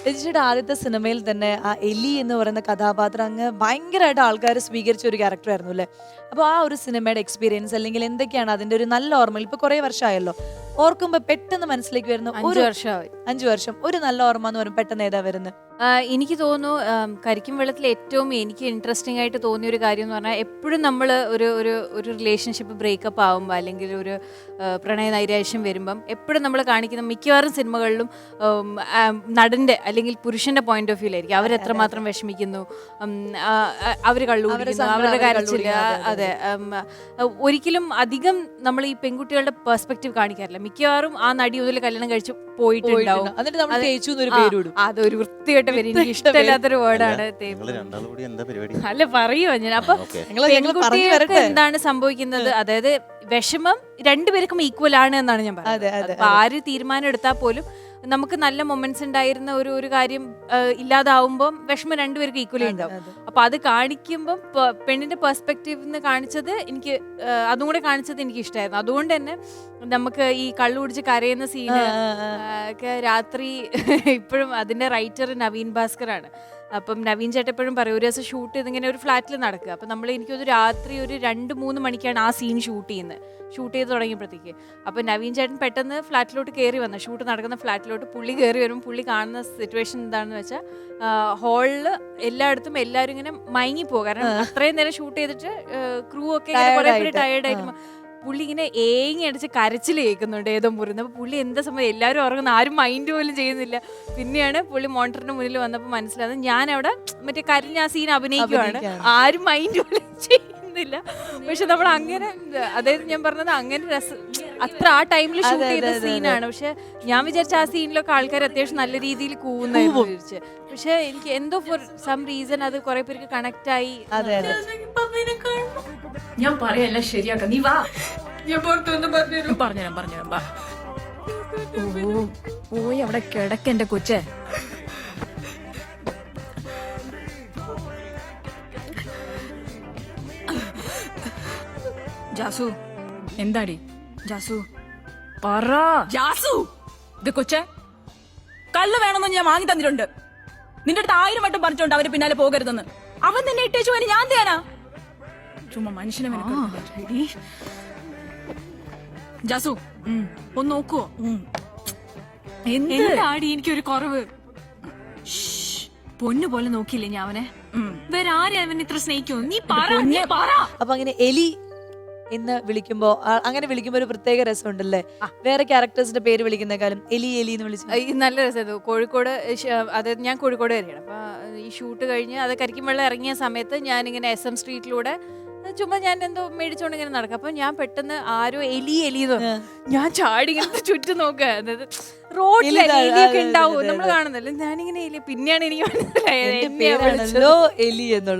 രജിഷയുടെ ആദ്യത്തെ സിനിമയിൽ തന്നെ ആ എലി എന്ന് പറയുന്ന കഥാപാത്രം അങ്ങ് ഭയങ്കരമായിട്ട് ആൾക്കാർ സ്വീകരിച്ച ഒരു ക്യാരക്ടർ ആയിരുന്നു അല്ലേ? അപ്പോൾ ആ ഒരു സിനിമയുടെ എക്സ്പീരിയൻസ് അല്ലെങ്കിൽ എന്തൊക്കെയാണ് അതിന്റെ ഒരു നല്ല ഓർമ്മ? ഇപ്പൊ കുറെ വർഷമായല്ലോ, ഓർക്കുമ്പോ പെട്ടെന്ന് മനസ്സിലേക്ക് വരുന്നു 5 വർഷമായി. 5 വർഷം ഒരു നല്ല ഓർമ്മ എന്ന് പറയുമ്പോൾ പെട്ടെന്ന് ഏതാ വരുന്നത്? എനിക്ക് തോന്നുന്നു കരിക്കും വെള്ളത്തിൽ ഏറ്റവും എനിക്ക് ഇൻട്രസ്റ്റിംഗ് ആയിട്ട് തോന്നിയ ഒരു കാര്യം എന്ന് പറഞ്ഞാൽ എപ്പോഴും നമ്മൾ ഒരു ഒരു ഒരു റിലേഷൻഷിപ്പ് ബ്രേക്കപ്പ് ആകുമ്പോൾ അല്ലെങ്കിൽ ഒരു പ്രണയ നൈരാശ്യം വരുമ്പം എപ്പോഴും നമ്മൾ കാണിക്കുന്ന മിക്കവാറും സിനിമകളിലും നടൻ്റെ അല്ലെങ്കിൽ പുരുഷന്റെ പോയിന്റ് ഓഫ് വ്യൂലായിരിക്കും അവരെത്രമാത്രം വിഷമിക്കുന്നു, അവർ കള്ളുകുടിക്കുന്നു, അവരുടെ കരച്ചില്. അതെ, ഒരിക്കലും അധികം നമ്മൾ ഈ പെൺകുട്ടികളുടെ പെർസ്പെക്റ്റീവ് കാണിക്കാറില്ല. മിക്കവാറും ആ നടി മുതൽ കല്യാണം കഴിച്ച് പോയിട്ടുണ്ടാവും. അതൊരു വൃത്തികെട്ട പേര്, എനിക്ക് ഇഷ്ടമില്ലാത്തൊരു വേർഡാണ്. അല്ല പറയുമോ ഞാൻ. അപ്പൊ പെൺകുട്ടികൾക്ക് എന്താണ് സംഭവിക്കുന്നത്, അതായത് വിഷമം രണ്ടുപേർക്കും ഈക്വൽ ആണ് എന്നാണ് ഞാൻ പറയുന്നത്. അപ്പൊ ആര് തീരുമാനം എടുത്താൽ പോലും നമുക്ക് നല്ല മൊമെന്റ്സ് ഉണ്ടായിരുന്ന ഒരു കാര്യം ഇല്ലാതാവുമ്പം വിഷമം രണ്ടുപേർക്കും ഈക്വലി ഉണ്ടാവും. അപ്പൊ അത് കാണിക്കുമ്പം പെണ്ണിന്റെ പെർസ്പെക്റ്റീവ് നിന്ന് കാണിച്ചത് എനിക്ക് അതും കൂടെ കാണിച്ചത് എനിക്ക് ഇഷ്ടമായിരുന്നു. അതുകൊണ്ട് തന്നെ നമുക്ക് ഈ കള്ളു കുടിച്ച് കരയുന്ന സീന് ഒക്കെ രാത്രി ഇപ്പോഴും അതിന്റെ റൈറ്റർ നവീൻ ഭാസ്കറാണ്. അപ്പം നവീൻ ചേട്ടൻ എപ്പോഴും പറയും ഒരു ദിവസം ഷൂട്ട് ചെയ്തിങ്ങനെ ഒരു ഫ്ലാറ്റിൽ നടക്കുക. അപ്പം നമ്മൾ എനിക്കൊരു രാത്രി ഒരു 2-3 മണിക്കാണ് ആ സീൻ ഷൂട്ട് ചെയ്ത് തുടങ്ങിയപ്പോഴത്തേക്ക്. അപ്പം നവീൻ ചേട്ടൻ പെട്ടെന്ന് ഫ്ലാറ്റിലോട്ട് കയറി വന്നു, ഷൂട്ട് നടക്കുന്ന ഫ്ലാറ്റിലോട്ട് പുള്ളി കയറി വരുമ്പോൾ പുള്ളി കാണുന്ന സിറ്റുവേഷൻ എന്താണെന്ന് വെച്ചാൽ ഹാളിൽ എല്ലായിടത്തും എല്ലാവരും ഇങ്ങനെ മയങ്ങിപ്പോകും. കാരണം അത്രയും നേരം ഷൂട്ട് ചെയ്തിട്ട് ക്രൂ ഒക്കെ കുറെ പേര് ടയേർഡായിട്ട് പുള്ളി ഇങ്ങനെ ഏങ്ങി അടിച്ച് കരച്ചിൽ കേൾക്കുന്നുണ്ട് ഏതോ മുറിന്ന്. അപ്പോൾ പുള്ളി എന്താ സമയം എല്ലാവരും ഉറങ്ങുന്നു, ആരും മൈൻഡ് പോലും ചെയ്യുന്നില്ല. പിന്നെയാണ് പുള്ളി മോണിറ്ററിന്റെ മുന്നിൽ വന്നപ്പോൾ മനസ്സിലാകുന്നത് ഞാൻ അവിടെ മറ്റേ കരഞ്ഞ ആ സീൻ അഭിനയിക്കുവാണ്, ആരും മൈൻഡ് പോലും ചെയ്യുന്നില്ല. പക്ഷെ നമ്മൾ അങ്ങനെ, അതായത് ഞാൻ പറഞ്ഞത് അങ്ങനെ അത്ര ആ ടൈമിൽ ഷൂട്ട് ചെയ്ത സീനാണ്. പക്ഷെ ഞാൻ വിചാരിച്ച ആ സീനിലൊക്കെ ആൾക്കാർ അത്യാവശ്യം നല്ല രീതിയിൽ കൂവുന്നായിരുന്നു വിചാരിച്ച്. പക്ഷെ എനിക്ക് എന്തോ ഫോർ സം റീസൺ അത് കുറെ പേർക്ക് കണക്ട് ആയി. ഞാൻ പറയല്ല ശരിയാക്ക, നീ വാ, ഞാൻ പുറത്തൊന്നും പറഞ്ഞുതരാം. പോയി അവിടെ കിടക്കെന്റെ കൊച്ചെ. ജാസു എന്താടി? ജാസു പറ. ജാസു ഇത് കൊച്ചെ, കല്ല് വേണമെന്ന് ഞാൻ വാങ്ങി തന്നിട്ടുണ്ട്. നിന്റെ അടുത്ത് 1000 വട്ടം പറഞ്ഞോണ്ട് അവര് പിന്നാലെ പോകരുതെന്ന്. അവൻ തന്നെ ഇട്ടേച്ചു പോയി, ഞാൻ തേനാ ചുമ്മാ മനുഷ്യനെ. ജാസു ഒന്ന് നോക്കുവോ? എന്താടി എനിക്കൊരു കുറവ്? പൊന്നു പോലെ നോക്കിയില്ലേ ഞാൻ അവനെ? വേറെ ആരെയും അവൻ ഇത്ര സ്നേഹിക്കുമോ? നീ പറ. അപ്പൊ അങ്ങനെ എലി എന്ന് വിളിക്കുമ്പോ അങ്ങനെ വിളിക്കുമ്പോ ഒരു പ്രത്യേക രസമുണ്ടല്ലേ? വേറെ ക്യാരക്ടേഴ്സിന്റെ പേര് വിളിക്കുന്നേക്കാളും എലി എലി എന്ന് വിളിച്ചു നല്ല രസമായിരുന്നു. കോഴിക്കോട്, അതായത് ഞാൻ കോഴിക്കോട് വരെയാണ്. അപ്പൊ ഈ ഷൂട്ട് കഴിഞ്ഞ് അത് കരിക്കുംവെള്ളം ഇറങ്ങിയ സമയത്ത് ഞാനിങ്ങനെ SM സ്ട്രീറ്റിലൂടെ ചുമ്മാ ഞാൻ എന്തോ മേടിച്ചോണ്ട് ഇങ്ങനെ നടക്കാം. അപ്പൊ ഞാൻ പെട്ടെന്ന് ആരോ എലി ഞാൻ ചാടി ഇങ്ങനെ ചുറ്റും നോക്കുക. അതായത് റോഡിൽ എലിയൊക്കെ ഉണ്ടാവും നമ്മൾ കാണുന്നല്ലോ. ഞാനിങ്ങനെ എലി, പിന്നെയാണ് എനിക്ക് മനസ്സിലായത് എലി എന്നുള്ളത്.